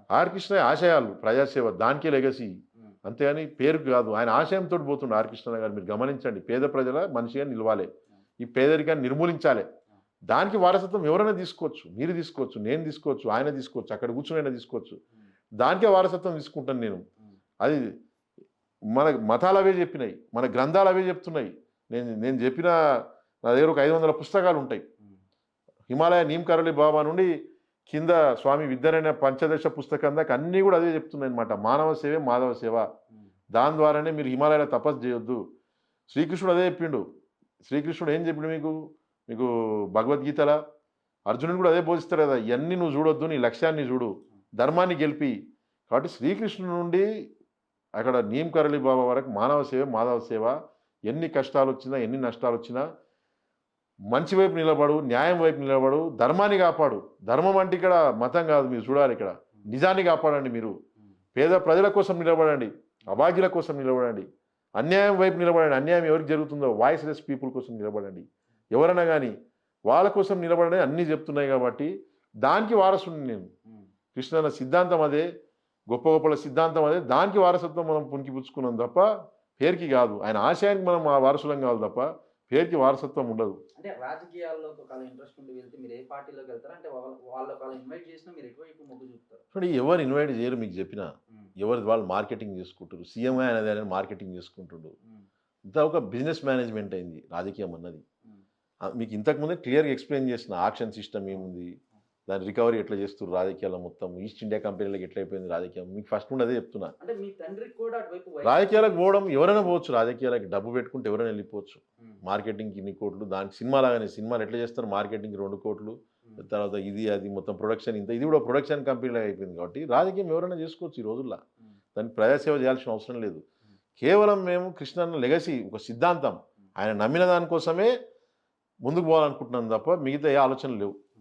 Are Krishnaiah ఆశయాలు ప్రజాసేవ దానికే లెగసీ. హ్మ్. అంతేగాని పేరుకు కాదు. ఆయన ఆశయంతోటి పోతుండు ఆర్ కృష్ణయ్య గారు. మీరు గమనించండి. పేద ప్రజల మనిషిగా నిలవాలి. హ్మ్. ఈ పేదరికాన్ని నిర్మూలించాలి. హ్మ్. దానికి వారసత్వం ఎవరైనా తీసుకోవచ్చు. మీరు తీసుకోవచ్చు, నేను తీసుకోవచ్చు, ఆయన తీసుకోవచ్చు, అక్కడ కూర్చొని ఆయన తీసుకోవచ్చు. హ్మ్. దానికే వారసత్వం తీసుకుంటాను నేను. హ్మ్. అది మన మతాలు అవే చెప్పినాయి. మన గ్రంథాలు అవే చెప్తున్నాయి. నేను నేను చెప్పిన నా దగ్గర ఒక 500 పుస్తకాలు ఉంటాయి. హ్మ్. హిమాలయ నీమ్ కరోలి బాబా నుండి కింద స్వామి విద్యారణ్య పంచదశ పుస్తకం దాకా అన్నీ కూడా అదే చెప్తున్నాయన్నమాట. మానవ సేవే మాధవ సేవ. హ్మ్. దాని ద్వారానే మీరు హిమాలయాలో తపస్సు చేయొద్దు. శ్రీకృష్ణుడు అదే చెప్పిండు. శ్రీకృష్ణుడు ఏం చెప్పిండు మీకు? మీకు భగవద్గీతల అర్జునుడు కూడా అదే బోధిస్తాడు కదా! ఇయన్నీ నువ్వు చూడొద్దు. నీ లక్ష్యాన్ని చూడు. ధర్మాన్ని గెలిపి. కాబట్టి శ్రీకృష్ణుడి నుండి అక్కడ నీమ్ కరోలి బాబా వరకు మానవ సేవ, మాధవ సేవ. ఎన్ని కష్టాలొచ్చినా, ఎన్ని నష్టాలొచ్చినా మంచి వైపు నిలబడు, న్యాయం వైపు నిలబడు, ధర్మాన్ని కాపాడు. ధర్మం అంటే ఇక్కడ మతం కాదు మీరు చూడాలి ఇక్కడ. నిజాన్ని కాపాడండి మీరు. హ్మ్. పేద ప్రజల కోసం నిలబడండి. అభాగ్యుల కోసం నిలబడండి. అన్యాయం వైపు నిలబడండి. అన్యాయం ఎవరికి జరుగుతుందో వాయిస్‌లెస్ పీపుల్ కోసం నిలబడండి. ఎవరైనా గాని వాళ్ళ కోసం నిలబడని అన్నీ చెప్తున్నాయి కాబట్టి దానికి వారసుడిని నేను. హ్మ్. కృష్ణన్న సిద్ధాంతం అదే. గొప్ప గొప్పల సిద్ధాంతం అదే. దానికి వారసత్వం మనం పుణికిపుచ్చుకున్నాం తప్ప పేరుకి కాదు. ఆయన ఆశయానికి మనం ఆ వారసులం కావాలి తప్ప పేరుకి వారసత్వం ఉండదు. అంటే రాజకీయాల్లో ఒకవేళ ఇంట్రెస్ట్ ఉండి వెళ్తే మీరు ఏ పార్టీలోకి వెళ్తారు? అంటే వాళ్ళు ఒకవేళ ఇన్వైట్ చేసినా మీరు ఎటువైపు మొగ్గు చూపుతారు? చూడండి ఎవరు ఇన్వైట్ చేయరు మీకు చెప్పినా. హ్మ్. ఎవరిది వాళ్ళు మార్కెటింగ్ చేసుకుంటారు. సీఎం అనేది ఆయన మార్కెటింగ్ చేసుకుంటుండు. హ్మ్. ఇంతా ఒక బిజినెస్ మేనేజ్మెంట్ అయింది రాజకీయం అన్నది. హ్మ్. మీకు ఇంతకుముందే క్లియర్‌గా ఎక్స్‌ప్లెయిన్ చేసిన ఆక్షన్ సిస్టమ్ ఏముంది? దాని రికవరీ ఎట్లా చేస్తుర్రు రాజకీయాల్లో మొత్తం. ఈస్ట్ ఇండియా కంపెనీలకి ఎట్లా అయిపోయింది రాజకీయం. మీకు ఫస్ట్ నుండి అదే చెప్తున్నా. అంటే మీ తండ్రికి కూడా అటువైపు రాజకీయాలకు పోవడం ఎవరైనా పోవచ్చు. రాజకీయాలకి డబ్బు పెట్టుకుంటే ఎవరైనా వెళ్ళిపోవచ్చు. హ్మ్. మార్కెటింగ్‌కి ఇన్ని కోట్లు, దానికి సినిమా లాగానే సినిమాలు ఎట్లా చేస్తారు మార్కెటింగ్‌కి 2 కోట్లు. హ్మ్. తర్వాత ఇది అది మొత్తం ప్రొడక్షన్ ఇంత. ఇది కూడా ప్రొడక్షన్ కంపెనీలాగా అయిపోయింది కాబట్టి రాజకీయం ఎవరైనా చేసుకోవచ్చు ఈ రోజుల్లో. హ్మ్. దానికి ప్రజాసేవ చేయాల్సిన అవసరం లేదు. హ్మ్. కేవలం మేము కృష్ణన్న లెగసీ ఒక సిద్ధాంతం. ఆయన నమ్మిన దాని కోసమే ముందుకు పోవాలనుకుంటున్నాం తప్ప మిగతా ఏ ఆలోచనలు లేవు.